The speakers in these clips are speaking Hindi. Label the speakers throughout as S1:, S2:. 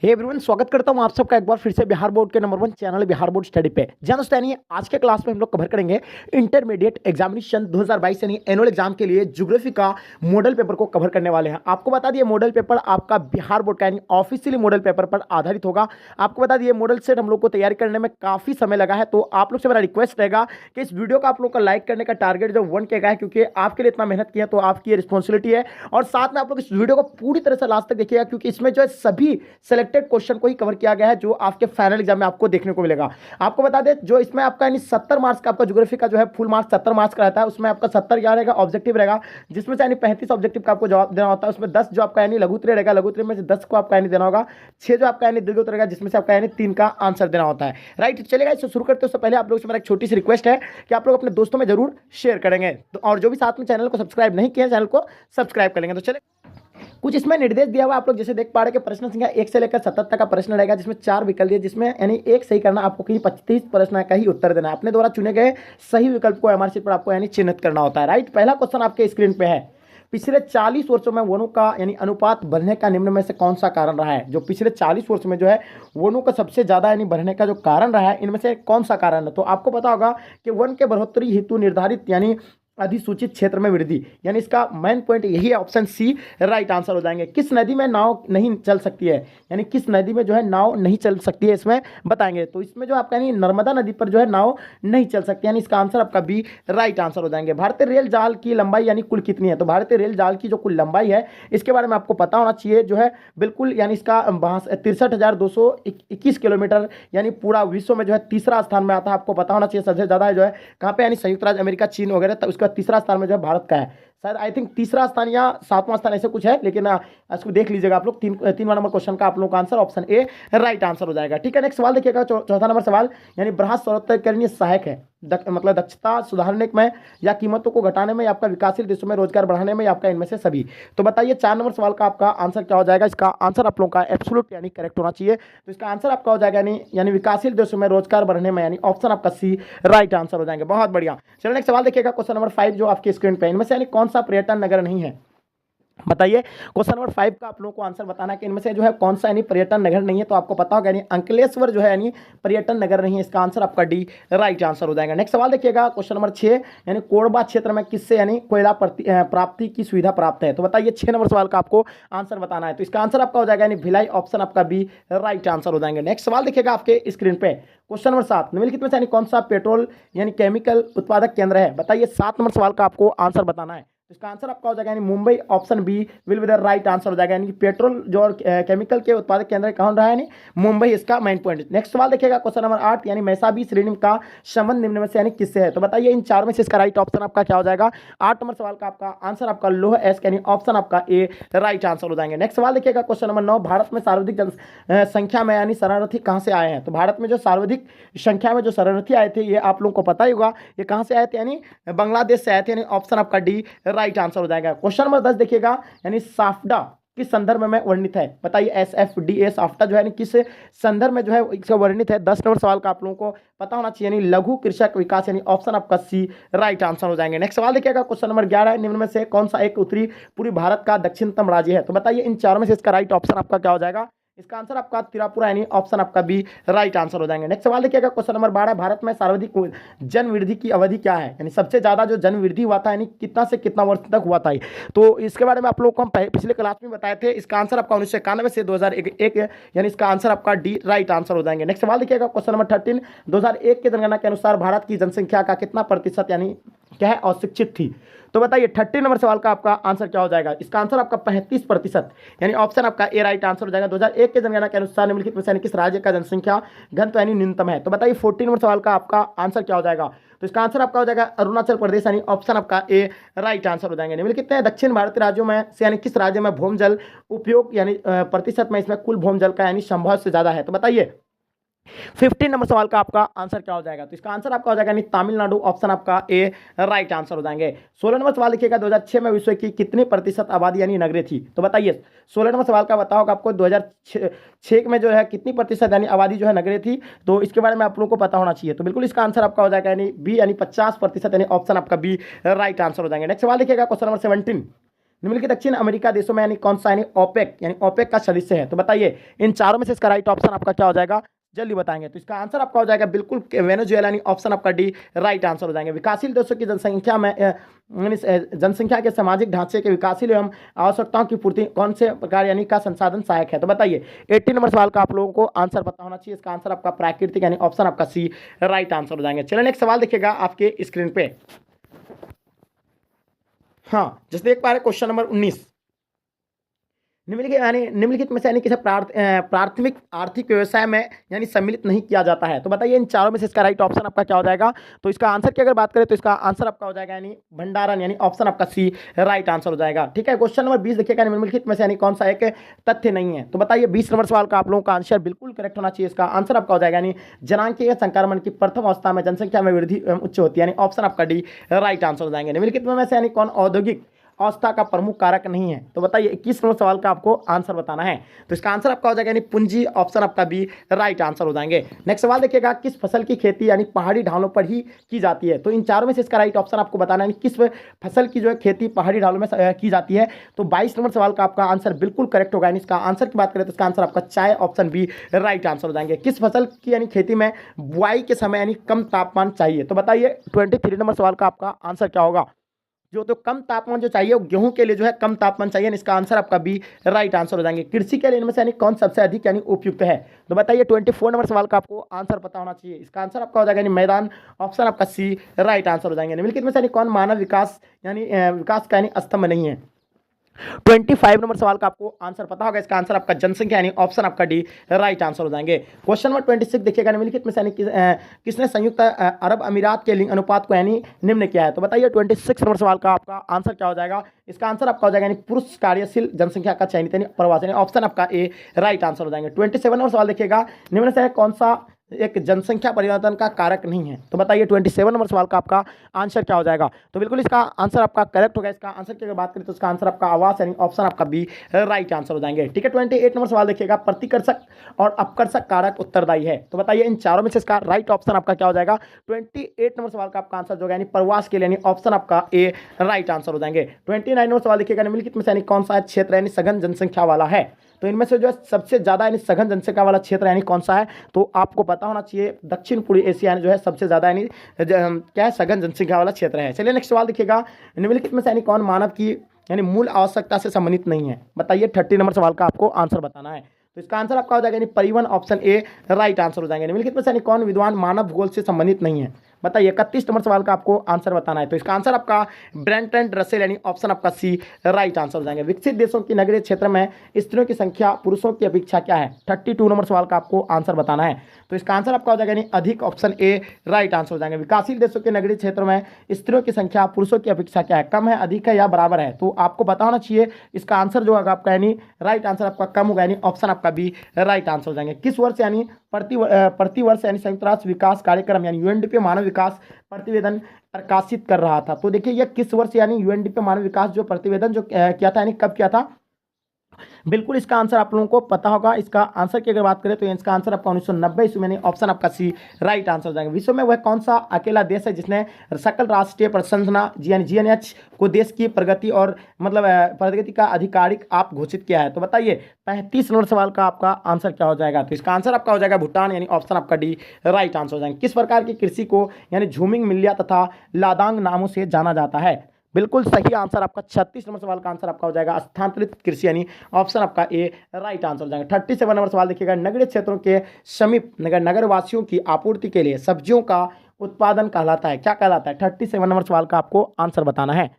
S1: हे एवरीवन, स्वागत करता हूं आप सबका एक बार फिर से बिहार बोर्ड के number 1 channel Bihar board study पे। जान दोस्तों, यानी आज के क्लास में हम लोग कवर करेंगे इंटरमीडिएट एग्जामिनेशन 2022 यानी एनुअल एग्जाम के लिए ज्योग्राफी का मॉडल पेपर को कवर करने वाले हैं। आपको बता दिए मॉडल पेपर आपका बिहार बोर्ड का यानी ऑफिशियली मॉडल पेपर पर आधारित होगा। आपको बता दिए मॉडल सेट हम लोग को तैयारी करने में काफी समय लगा है, तो आप लोग से मेरा रिक्वेस्ट रहेगा कि इस वीडियो का आप लोग का लाइक करने का टारगेट जो 1 के का है, क्योंकि आपके लिए इतना मेहनत किया तो आपकी रिस्पॉन्सिबिलिटी है। और साथ में आप लोग इस वीडियो को पूरी तरह से लास्ट तक देखिएगा, क्योंकि इसमें जो है सभी सेलेक्टेड क्वेश्चन को ही कवर किया गया है जो आपके फाइनल एग्जाम में आपको देखने को मिलेगा। आपको बता दें जो इसमें आपका यानी 70 मार्क्स का आपका ज्योग्राफी का जो है फुल मार्क्स 70 मार्क्स का रहता है, उसमें आपका 70 क्या रहेगा ऑब्जेक्टिव रहेगा, जिसमें से यानी 35 ऑब्जेक्टिव का आपको जवाब देना होता है। उसमें 10 जो आपका यानी लघु उत्तरीय रहेगा, लघु उत्तरीय में से 10 को आपका यानी देना होगा, 6 जो आपका यानी दीर्घ उत्तरीय रहेगा, जिसमें से आपका यानी 3 का आंसर देना होता है। राइट, चलेगा। इससे शुरू करते उससे पहले आप लोग से मेरा एक छोटी सी रिक्वेस्ट है कि आप लोग अपने दोस्तों में जरूर शेयर करेंगे, तो और जो भी साथ में चैनल को सब्सक्राइब नहीं किया चैनल को सब्सक्राइब कर लेंगे। तो चले कुछ इसमें निर्देश दिया हुआ आप लोग जैसे देख पा रहे हैं कि प्रश्न संख्या 1 से लेकर 70 तक का प्रश्न रहेगा, जिसमें 4 विकल्प दिए, जिसमें यानी एक सही करना, आपको कहीं 25 प्रश्न का ही उत्तर देना है। अपने द्वारा चुने गए सही विकल्प को एमआर शीट पर आपको यानी चिन्हित करना होता है। राइट, पहला क्वेश्चन आपके स्क्रीन पे है, पिछले 40 वर्षों में वनों का यानी अनुपात बढ़ने का निम्न में से कौन सा कारण रहा है। जो पिछले 40 वर्ष में जो है वनों का सबसे ज्यादा यानी बढ़ने का जो कारण रहा है, इनमें से कौन सा कारण है। तो आपको पता होगा कि वन के बढ़ोतरी हेतु निर्धारित यानी अधिसूचित क्षेत्र में वृद्धि, यानी इसका मेन पॉइंट यही है, ऑप्शन सी राइट आंसर हो जाएंगे। किस नदी में नाव नहीं चल सकती है, यानी किस नदी में जो है नाव नहीं चल सकती है, इसमें बताएंगे। तो इसमें जो आपका यानी नर्मदा नदी पर जो है नाव नहीं चल सकती, यानी इसका आंसर आपका बी राइट आंसर हो जाएंगे। भारतीय रेल जाल की लंबाई यानी कुल कितनी है। तो भारतीय रेल जाल की जो कुल लंबाई है इसके बारे में आपको पता होना चाहिए, जो है बिल्कुल यानी इसका 63,221 किलोमीटर, यानी पूरा विश्व में जो है तीसरा स्थान में आता है। आपको पता होना चाहिए सबसे ज्यादा जो है कहाँ पे, यानी संयुक्त राज्य अमेरिका, चीन वगैरह, उसका तीसरा स्थान में जो है भारत का है। शायद आई थिंक तीसरा स्थान या 7वां स्थान ऐसे कुछ है, लेकिन इसको देख लीजिएगा आप लोग। 3वां नंबर क्वेश्चन का आप लोग का answer option A right answer हो जाएगा। ठीक है, नेक्स्ट सवाल देखिएगा, चौथा नंबर सवाल, यानी बृहत सर्वोत्तरकरणीय सहायक है, मतलब दक्षता सुधारने में या कीमतों को घटाने में या आपका विकासशील देशों में रोजगार बढ़ाने में या आपका इनमें से सभी। तो बताइए 4 नंबर सवाल का आपका आंसर क्या हो जाएगा। इसका आंसर आप लोगों का एब्सोल्यूट यानी करेक्ट होना चाहिए। तो इसका आंसर आपका हो जाएगा यानी विकासशील देशों में रोजगार बढ़ने में, यानी ऑप्शन आपका सी राइट आंसर हो जाएंगे। बहुत बढ़िया। चलो नेक्स्ट सवाल देखिएगा, क्वेश्चन नंबर 5 जो आपके स्क्रीन पे, इनमें से यानी कौन सा पर्यटन नगर नहीं है। बताइए क्वेश्चन नंबर 5 का आप लोगों को आंसर बताना है कि इनमें से जो है कौन सा यानी पर्यटन नगर नहीं है। तो आपको पता होगा यानी अंकलेश्वर जो है यानी पर्यटन नगर नहीं है, इसका आंसर आपका डी राइट आंसर हो जाएगा। नेक्स्ट सवाल देखिएगा, क्वेश्चन नंबर 6, यानी कोरबा क्षेत्र में किससे यानी कोयला प्राप्ति की सुविधा प्राप्त है। तो बताइए 6 नंबर सवाल का आपको आंसर बताना है। तो इसका आंसर आपका हो जाएगा यानी भिलाई, ऑप्शन आपका बी राइट आंसर हो जाएंगे। नेक्स्ट सवाल देखिएगा आपके स्क्रीन पे, क्वेश्चन नंबर 7, निम्नलिखित में से यानी कौन सा पेट्रोल यानी केमिकल उत्पादक केंद्र है। बताइए 7 नंबर सवाल का आपको आंसर बताना है। इसका आंसर आपका हो जाएगा यानी Mumbai, option B will be the right answer हो जाएगा। यानी पेट्रोल जो और केमिकल के उत्पादक केंद्र कौन रहा है, यानी मुंबई, इसका मेन पॉइंट। नेक्स्ट सवाल देखिएगा, क्वेश्चन नंबर 8, यानी मैसाबी श्रेणी का संबंध निम्न में से यानी किससे है। तो बताइए इन 4 में से इसका राइट ऑप्शन आपका क्या हो जाएगा। 8 नंबर सवाल का आपका आंसर आपका लोह एस यानी ऑप्शन आपका ए राइट आंसर हो जाएंगे। नेक्स्ट सवाल देखिएगा, क्वेश्चन नंबर 9, भारत में सर्वाधिक संख्या में यानी शरणार्थी कहाँ से आए हैं। तो भारत में जो सर्वाधिक संख्या में जो शरणार्थी आए थे, ये आप लोगों को पता ही होगा, ये कहाँ से आए थे, यानी बांग्लादेश से आए थे, यानी ऑप्शन आपका डी राइट आंसर हो जाएगा। क्वेश्चन नंबर 10 देखिएगा, यानी साफ्डा किस संदर्भ में वर्णित है। बताइए SFDA साफ्टा जो है यानी किस संदर्भ में जो है इसका वर्णित है। 10 नंबर सवाल का आप लोगों को पता होना चाहिए, यानी लघु कृषक विकास, यानी ऑप्शन आपका सी राइट आंसर हो जाएंगे। नेक्स्ट सवाल देखिएगा, क्वेश्चन नंबर 11 है, निम्न में से कौन सा एक उत्तरी पूर्वी भारत का दक्षिणतम राज्य है। तो बताइए इन 4 में से इसका राइट ऑप्शन आपका क्या हो जाएगा। इसका आंसर आपका त्रिपुरा, यानी ऑप्शन आपका बी राइट आंसर हो जाएंगे। नेक्स्ट सवाल देखिएगा, क्वेश्चन नंबर 12, भारत में सर्वाधिक जन वृद्धि की अवधि क्या है, यानी सबसे ज्यादा जो जन वृद्धि हुआ था, यानी कितना से कितना वर्ष तक हुआ था। तो इसके बारे में आप लोगों को हम पिछले क्लास में बताए थे। इसका आंसर आपका 1991 से 2001, यानी इसका आंसर आपका डी राइट आंसर हो जाएंगे। नेक्स्ट सवाल देखिएगा, क्वेश्चन नंबर 13, 2001 की जनगणना के अनुसार भारत की जनसंख्या का कितना प्रतिशत यानी क्या है अशिक्षित थी। तो बताइए 30 नंबर सवाल का आपका आंसर क्या हो जाएगा। इसका आंसर आपका 35%, यानी ऑप्शन आपका ए राइट आंसर हो जाएगा। 2001 के जनगणना के अनुसार निम्नलिखित में से किस राज्य का जनसंख्या घनत्व यानी न्यूनतम है। तो बताइए 14 नंबर सवाल का आपका आंसर क्या हो जाएगा। तो इसका आंसर आपका हो जाएगा अरुणाचल प्रदेश, यानी ऑप्शन आपका ए राइट आंसर हो जाएंगे। निम्नलिखित में दक्षिण भारतीय राज्यों में से यानी किस राज्य में भूमजल उपयोग यानी प्रतिशत में इसमें कुल भूमजल का यानी संभव से ज्यादा है। तो बताइए 15 नंबर सवाल का आपका आंसर क्या हो जाएगा। तो इसका आंसर आपका हो जाएगा तमिलनाडु, ऑप्शन आपका ए राइट आंसर हो जाएंगे। 16 नंबर सवाल लिखिएगा, 2006 में विश्व की कितनी प्रतिशत आबादी यानी नगरीय थी। तो बताइए 16 नंबर सवाल का बताओगे आपको 2006 में जो है कितनी प्रतिशत यानी आबादी जो है नगरीय थी। तो इसके बारे में आप लोगों को पता होना चाहिए। तो बिल्कुल इसका आंसर आपका हो जाएगा यानी बी, यानी 50%, यानी ऑप्शन आपका बी राइट आंसर हो जाएंगे। नेक्स्ट सवाल लिखिएगा, क्वेश्चन नंबर 17, निम्नलिखित दक्षिण अमेरिका देशों में यानी कौन सा यानी ओपेक का सदस्य है? तो बताइए इन चारों में से इसका राइट ऑप्शन आपका क्या हो जाएगा, जल्दी बताएंगे। तो इसका आंसर आपका हो जाएगा बिल्कुल वेनेजुएला, यानी ऑप्शन आपका डी राइट आंसर हो जाएंगे। विकासशील देशों की जनसंख्या में जनसंख्या के सामाजिक ढांचे के विकासशील एवं आवश्यकताओं की पूर्ति कौन से प्रकार यानी का संसाधन सहायक है? तो बताइए 18 नंबर सवाल का आप लोगों को आंसर पता होना चाहिए। इसका आंसर आपका प्राकृतिक यानी ऑप्शन आपका सी राइट आंसर हो जाएंगे। चलिए नेक्स्ट सवाल देखिएगा आपके स्क्रीन पे। हाँ, जैसे देख पा रहे क्वेश्चन नंबर 19, निम्नलिखित में से यानी किसे प्राथमिक आर्थिक व्यवसाय में यानी सम्मिलित नहीं किया जाता है? तो बताइए इन चारों में से इसका राइट ऑप्शन आपका क्या हो जाएगा? तो इसका आंसर की अगर बात करें तो इसका आंसर आपका हो जाएगा यानी भंडारण, यानी ऑप्शन आपका सी राइट आंसर हो जाएगा। ठीक है, क्वेश्चन नंबर 20 देखिएगा, निम्नलिखित में से यानी कौन सा एक तथ्य नहीं है? तो बताइए 20 नंबर सवाल का आप लोगों का आंसर बिल्कुल करेक्ट होना चाहिए। इसका आंसर आपका हो जाएगा यानी जनांकीय संक्रमण की प्रथम अवस्था में जनसंख्या में वृद्धि उच्च होती है, यानी ऑप्शन आपका डी राइट आंसर हो जाएंगे। निम्नलिखित में से यानी कौन औद्योगिक अवस्था का प्रमुख कारक नहीं है? तो बताइए 21 नंबर सवाल का आपको आंसर बताना है। तो इसका आंसर आपका हो जाएगा यानी पूंजी, ऑप्शन आपका बी राइट आंसर हो जाएंगे। नेक्स्ट सवाल देखिएगा, किस फसल की खेती यानी पहाड़ी ढालों पर ही की जाती है? तो इन चारों में से इसका राइट ऑप्शन आपको बताना है किस फसल की जो है खेती पहाड़ी ढालों में की जाती है। तो 22 नंबर सवाल का आपका आंसर बिल्कुल करेक्ट होगा। यानी इसका आंसर की बात करें तो इसका आंसर आपका चाय, ऑप्शन बी राइट आंसर हो जाएंगे। किस फसल की यानी खेती में बुआई के समय यानी कम तापमान चाहिए? तो बताइए 23 नंबर सवाल का आपका आंसर क्या होगा? जो तो कम तापमान जो चाहिए वो गेहूं के लिए जो है कम तापमान चाहिए, इसका आंसर आपका बी राइट आंसर हो जाएंगे। कृषि के लिए इनमें से यानी कौन सबसे अधिक यानी उपयुक्त है? तो बताइए 24 नंबर सवाल का आपको आंसर पता होना चाहिए। इसका आंसर आपका हो जाएगा यानी मैदान, ऑप्शन आपका सी राइट आंसर हो जाएंगे। निम्नलिखित में से यानी कौन मानव विकास यानी विकास का यानी स्तंभ नहीं है? 25 नंबर सवाल का आपको आंसर पता होगा। इसका आंसर आपका जनसंख्या यानी ऑप्शन आपका डी राइट आंसर हो जाएंगे। क्वेश्चन नंबर 26 देखिएगा, निम्नलिखित में से यानी किसने संयुक्त अरब अमीरात के लिंग अनुपात को यानी निम्न किया है? तो बताइए 26 नंबर सवाल का आपका आंसर क्या हो जाएगा? इसका आंसर आपका हो जाएगा यानी पुरुष कार्यशील जनसंख्या का चयनित यानी प्रवासी, यानी ऑप्शन आपका ए राइट आंसर हो जाएंगे। 27 नंबर सवाल देखिएगा, निम्न से कौन सा एक जनसंख्या परिवर्तन का कारक नहीं है? तो बताइए 27 नंबर सवाल का आपका आंसर क्या हो जाएगा? तो बिल्कुल इसका आंसर आपका करेक्ट होगा। इसका आंसर की अगर बात करें तो इसका आंसर आपका आवास यानी ऑप्शन आपका बी राइट आंसर हो जाएंगे। ठीक है, 28 नंबर सवाल देखिएगा, प्रतिकर्षक और अपकर्षक कारक उत्तरदायी है? तो बताइए इन चारों में से इसका राइट ऑप्शन आपका क्या हो जाएगा? 28 नंबर सवाल का आपका आंसर जो है यानी प्रवास के लिए यानी ऑप्शन आपका ए राइट आंसर हो जाएंगे। 29 नंबर सवाल देखिएगा, निम्नलिखित में से यानी कौन सा क्षेत्र यानी सघन जनसंख्या वाला है? तो इनमें से जो है सबसे ज्यादा यानी सघन जनसंख्या वाला क्षेत्र यानी कौन सा है? तो आपको पता होना चाहिए दक्षिण पूर्वी एशिया जो है सबसे ज्यादा यानी क्या है, सघन जनसंख्या वाला क्षेत्र है। चलिए नेक्स्ट सवाल देखिएगा, निम्नलिखित में से यानी कौन मानव की यानी मूल आवश्यकता से संबंधित नहीं है? बताइए 30 नंबर सवाल का आपको आंसर बताना है। तो इसका आंसर आपका हो जाएगा यानी परिवहन, ऑप्शन ए राइट आंसर हो जाएंगे। निम्नलिखित में से यानी कौन विद्वान मानव भूगोल से संबंधित नहीं है? बताइए 31 नंबर सवाल का आपको आंसर बताना है। तो इसका आंसर आपका ब्रेंटन रसेल यानी ऑप्शन आपका सी राइट आंसर हो जाएंगे। विकसित देशों की नगरीय क्षेत्र में स्त्रियों की संख्या पुरुषों की अपेक्षा क्या है? 32 नंबर सवाल का आपको आंसर बताना है। तो इसका आंसर आपका हो जाएगा यानी अधिक, ऑप्शन ए राइट आंसर हो जाएंगे। विकासशील देशों के नगरीय क्षेत्रों में स्त्रियों की संख्या पुरुषों की अपेक्षा क्या है? कम है, अधिक है या बराबर है? तो आपको पता होना चाहिए इसका आंसर जो होगा आपका यानी राइट आंसर आपका कम होगा, यानी ऑप्शन आपका बी राइट आंसर हो जाएंगे। किस वर्ष यानी प्रतिवर्ष यानी संयुक्त राष्ट्र विकास कार्यक्रम यानी यूएनडीपी मानव विकास प्रतिवेदन प्रकाशित कर रहा था? तो देखिए यह किस वर्ष यानी यूएनडीपी मानव विकास जो प्रतिवेदन जो किया था यानी कब किया था? बिल्कुल इसका आंसर आप लोगों को पता होगा। इसका आंसर की अगर बात करें तो इसका आंसर आपका 1990 ईस्वी में, ऑप्शन आपका सी राइट आंसर हो जाएगा। विश्व में वह कौन सा अकेला देश है जिसने सकल राष्ट्रीय प्रशंसना जीएनएच को देश की प्रगति और मतलब प्रगति का आधिकारिक आप घोषित किया है? तो बताइए 35 नंबर सवाल का आपका आंसर क्या हो जाएगा? तो इसका आंसर आपका हो जाएगा भूटान, यानी ऑप्शन आपका डी राइट आंसर हो जाएंगे। किस प्रकार की कृषि को यानी झूमिंग मिल्लिया तथा लादांग नामों से जाना जाता है? बिल्कुल सही आंसर आपका 36 नंबर सवाल का आंसर आपका हो जाएगा स्थानांतरित कृषि, यानी ऑप्शन आपका ए राइट आंसर हो जाएगा। 37 नंबर सवाल देखिएगा, नगरीय क्षेत्रों के समीप नगरवासियों की आपूर्ति के लिए सब्जियों का उत्पादन कहलाता है, क्या कहलाता है? 37 नंबर सवाल का आपको आंसर बताना है।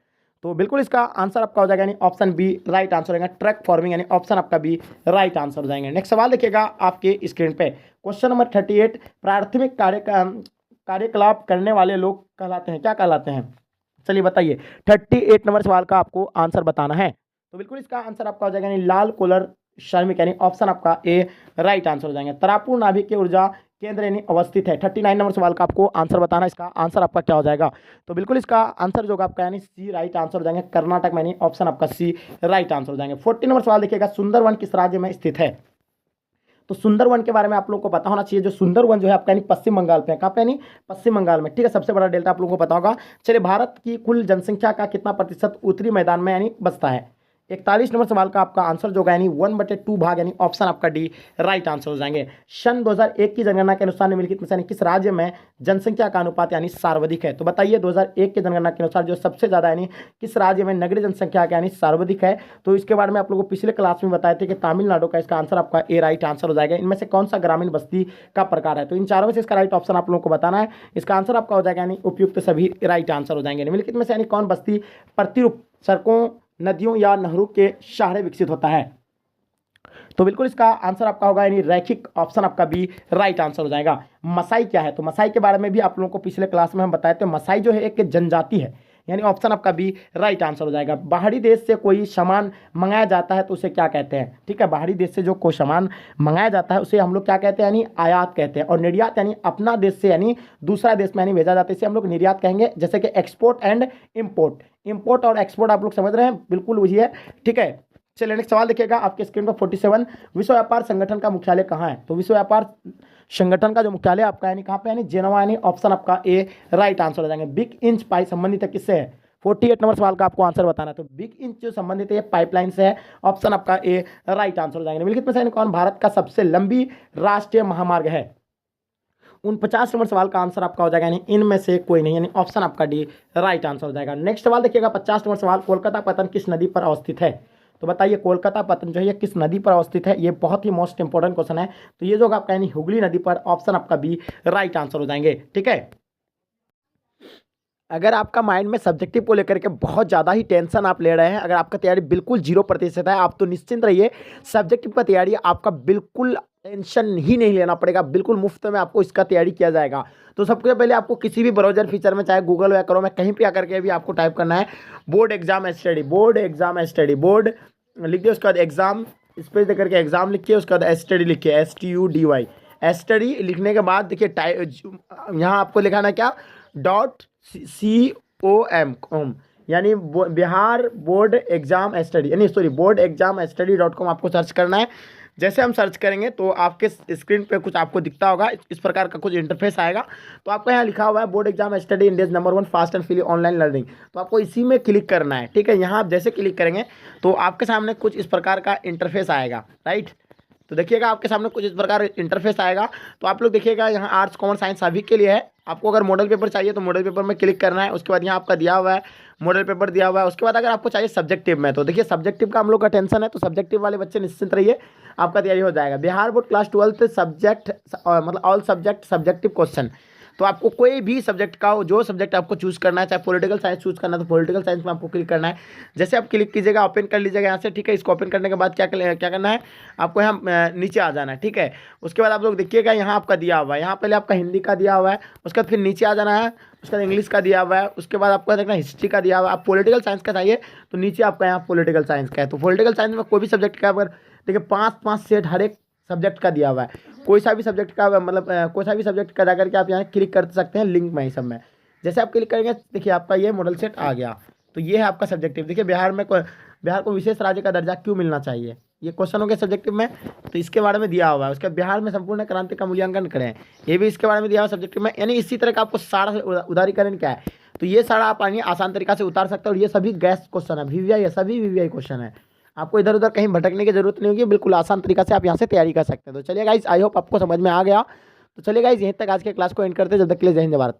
S1: तो बिल्कुल इसका आंसर आपका हो जाएगा यानी ऑप्शन बी राइट आंसर हो जाएगा। ट्रक फार्मिंग यानी ऑप्शन आपका बी राइट आंसर हो जाएंगे। नेक्स्ट सवाल देखिएगा आपके स्क्रीन पे, क्वेश्चन नंबर 38, प्राथमिक कार्यकलाप करने वाले लोग कहलाते हैं, क्या कहलाते हैं? चलिए बताइए 38 नंबर सवाल का आपको आंसर बताना है। तो बिल्कुल इसका आंसर आपका हो जाएगा यानी लाल कॉलर श्रमिक, यानी ऑप्शन आपका ए राइट आंसर हो जाएंगे। तरापुर नाभिक के ऊर्जा केंद्र यानी अवस्थित है। 39 नंबर सवाल का आपको आंसर बताना है, इसका आंसर आपका क्या हो जाएगा? तो बिल्कुल इसका आंसर जो आपका यानी सी राइट आंसर हो जाएंगे, कर्नाटक में, यानी ऑप्शन आपका सी राइट आंसर हो जाएंगे। 40 नंबर सवाल देखिएगा, सुंदरवन किस राज्य में स्थित है? तो सुंदरवन के बारे में आप लोगों को पता होना चाहिए। जो सुंदरवन जो है आपका यानी पश्चिम बंगाल पे है। कहाँ पे यानी पश्चिम बंगाल में, ठीक है। सबसे बड़ा डेल्टा आप लोगों को पता होगा। चलिए, भारत की कुल जनसंख्या का कितना प्रतिशत उत्तरी मैदान में यानी बसता है? 41 नंबर सवाल का आपका आंसर जो होगा यानी 1/2 भाग यानी ऑप्शन आपका डी राइट आंसर हो जाएंगे। सन 2001 की जनगणना के अनुसार निम्नलिखित में से किस राज्य में जनसंख्या का अनुपात यानी सर्वाधिक है? तो बताइए 2001 की जनगणना के अनुसार जो सबसे ज्यादा यानी किस राज्य में नगरीय जनसंख्या का यानी सर्वाधिक है? तो इसके बारे में आप लोगों को पिछले क्लास में बताए थे कि तमिलनाडु का इसका आंसर आपका ए राइट आंसर हो जाएगा। इनमें से कौन सा ग्रामीण बस्ती का प्रकार है? तो इन चारों में से इसका राइट ऑप्शन आप लोगों को बताना है। इसका आंसर आपका हो जाएगा यानी उपयुक्त सभी राइट आंसर हो जाएंगे। निम्नलिखित में से यानी कौन बस्ती प्रतिरूप सड़कों, नदियों या नहरों के सहारे विकसित होता है? तो बिल्कुल इसका आंसर आपका होगा यानी रैखिक, ऑप्शन आपका बी राइट आंसर हो जाएगा। मसाई क्या है? तो मसाई के बारे में भी आप लोगों को पिछले क्लास में हम बताए थे। मसाई जो है एक जनजाति है, यानी ऑप्शन आपका बी राइट आंसर हो जाएगा। बाहरी देश से कोई सामान मंगाया जाता है तो उसे क्या कहते हैं? ठीक है, बाहरी देश से जो कोई सामान मंगाया जाता है उसे हम लोग क्या कहते हैं? यानी आयात कहते हैं। और निर्यात यानी अपना देश से यानी दूसरा देश में यानी भेजा जाता है, इसे हम लोग निर्यात कहेंगे। जैसे कि एक्सपोर्ट एंड इम्पोर्ट, इम्पोर्ट और एक्सपोर्ट आप लोग समझ रहे हैं, बिल्कुल वही है, ठीक है। चलिए नेक्स्ट सवाल देखिएगा आपके स्क्रीन पर 47। विश्व व्यापार संगठन का मुख्यालय कहाँ है? तो विश्व व्यापार संगठन का जो मुख्यालय आपका यानी कहाँ पे? यानी जेनेवा, यानी ऑप्शन आपका ए राइट आंसर हो जाएंगे। बिग इंच पाई संबंधित है किससे है? 48 नंबर सवाल का आपको आंसर बताना है। तो बिग इंच जो संबंधित है पाइपलाइन से है, ऑप्शन आपका ए राइट आंसर हो जाएंगे। निम्नलिखित में से कौन भारत का सबसे लंबी राष्ट्रीय महामार्ग है? 49 नंबर सवाल का आंसर आपका हो जाएगा यानी इनमें से कोई नहीं, यानी ऑप्शन आपका डी राइट आंसर हो जाएगा। नेक्स्ट सवाल देखिएगा 50 नंबर सवाल, कोलकाता पतन किस नदी पर अवस्थित है? तो बताइए कोलकाता पतन जो है ये किस नदी पर अवस्थित है? ये बहुत ही मोस्ट इंपोर्टेंट क्वेश्चन है। तो ये जो होगा आपका यानी हुगली नदी पर, ऑप्शन आपका बी राइट आंसर हो जाएंगे, ठीक है। अगर आपका माइंड में सब्जेक्टिव को लेकर के बहुत ज़्यादा ही टेंशन आप ले रहे हैं, अगर आपका तैयारी बिल्कुल 0% है, आप तो निश्चिंत रहिए, सब्जेक्टिव का तैयारी आपका बिल्कुल टेंशन ही नहीं लेना पड़ेगा, बिल्कुल मुफ्त में आपको इसका तैयारी किया जाएगा। तो सबसे पहले आपको किसी भी ब्राउजर फीचर में, चाहे गूगल या करो में, कहीं पे आकर के भी आपको टाइप करना है board exam study, board exam study, board लिख दिए, उसके बाद एग्जाम स्पेस दे करके एग्जाम लिखिए, उसके बाद स्टडी लिखिए, STUDY, स्टडी लिखने के बाद देखिए यहाँ आपको लिखाना क्या, .com, यानी बिहार बोर्ड एग्जाम स्टडी, यानी sorry board exam study .com आपको सर्च करना है। जैसे हम सर्च करेंगे तो आपके स्क्रीन पे कुछ आपको दिखता होगा, इस प्रकार का कुछ इंटरफेस आएगा। तो आपको यहाँ लिखा हुआ है board exam study India's number 1 fast and free online learning, तो आपको इसी में क्लिक करना है, ठीक है। यहाँ आप जैसे क्लिक करेंगे तो आपके सामने कुछ इस प्रकार का इंटरफेस आएगा, राइट। तो देखिएगा आपके सामने कुछ इस प्रकार इंटरफेस आएगा। तो आप लोग देखिएगा यहाँ आर्ट्स कॉमर्स साइंस सभी के लिए है। आपको अगर मॉडल पेपर चाहिए तो मॉडल पेपर में क्लिक करना है, उसके बाद यहाँ आपका दिया हुआ है मॉडल पेपर दिया हुआ है। उसके बाद अगर आपको चाहिए सब्जेक्टिव में, तो देखिए सब्जेक्टिव का हम लोग का टेंशन है, तो सब्जेक्टिव वाले बच्चे निश्चिंत रहिए, आपका तैयारी हो जाएगा। बिहार बोर्ड क्लास 12 सब्जेक्ट मतलब ऑल सब्जेक्ट सब्जेक्टिव क्वेश्चन, तो आपको कोई भी सब्जेक्ट का जो सब्जेक्ट आपको चूज़ करना है, चाहे पॉलिटिकल साइंस चूज़ करना है तो पॉलिटिकल साइंस में आपको क्लिक करना है। जैसे आप क्लिक कीजिएगा, ओपन कर लीजिएगा यहाँ से, ठीक है। इसको ओपन करने के बाद क्या करना है, आपको यहाँ नीचे आ जाना है, ठीक है। उसके बाद आप लोग देखिएगा यहाँ आपका दिया हुआ है, यहाँ पहले आपका हिंदी का दिया हुआ है, उसके बाद फिर नीचे आ जाना है, उसके बाद इंग्लिश का दिया हुआ है, उसके बाद आपको देखना हिस्ट्री का दिया हुआ है। आप पॉलिटिकल साइंस का चाहिए तो नीचे आपका यहाँ पॉलिटिकल साइंस का है। तो पॉलिटिकल साइंस में कोई भी सब्जेक्ट का अगर देखिए 5-5 सेट हर एक सब्जेक्ट का दिया हुआ है, कोई सा भी सब्जेक्ट का मतलब कोई सा भी सब्जेक्ट का जाकर के आप यहाँ क्लिक कर सकते हैं लिंक में ही सब में। जैसे आप क्लिक करेंगे देखिए आपका ये मॉडल सेट आ गया। तो ये है आपका सब्जेक्टिव। देखिए बिहार को विशेष राज्य का दर्जा क्यों मिलना चाहिए, ये क्वेश्चन हो गया सब्जेक्टिव में, तो इसके बारे में दिया हुआ है। उसके बिहार में संपूर्ण क्रांति का मूल्यांकन करें, ये भी इसके बारे में दिया हुआ सब्जेक्टिव में। यानी इसी तरह का आपको सारा उदारीकरण क्या है, तो ये सारा आप आसान तरीका से उतार सकते हो। और ये सभी गैस क्वेश्चन है, VVI है, सभी VVI क्वेश्चन है, आपको इधर उधर कहीं भटकने की जरूरत नहीं होगी, बिल्कुल आसान तरीका से आप यहाँ से तैयारी कर सकते हैं। तो चलिए गाइस, आई होप आपको समझ में आ गया। तो चलिए गाइस, यहीं तक आज के क्लास को एंड करते हैं। जब तक के लिए जय हिंद, जय भारत।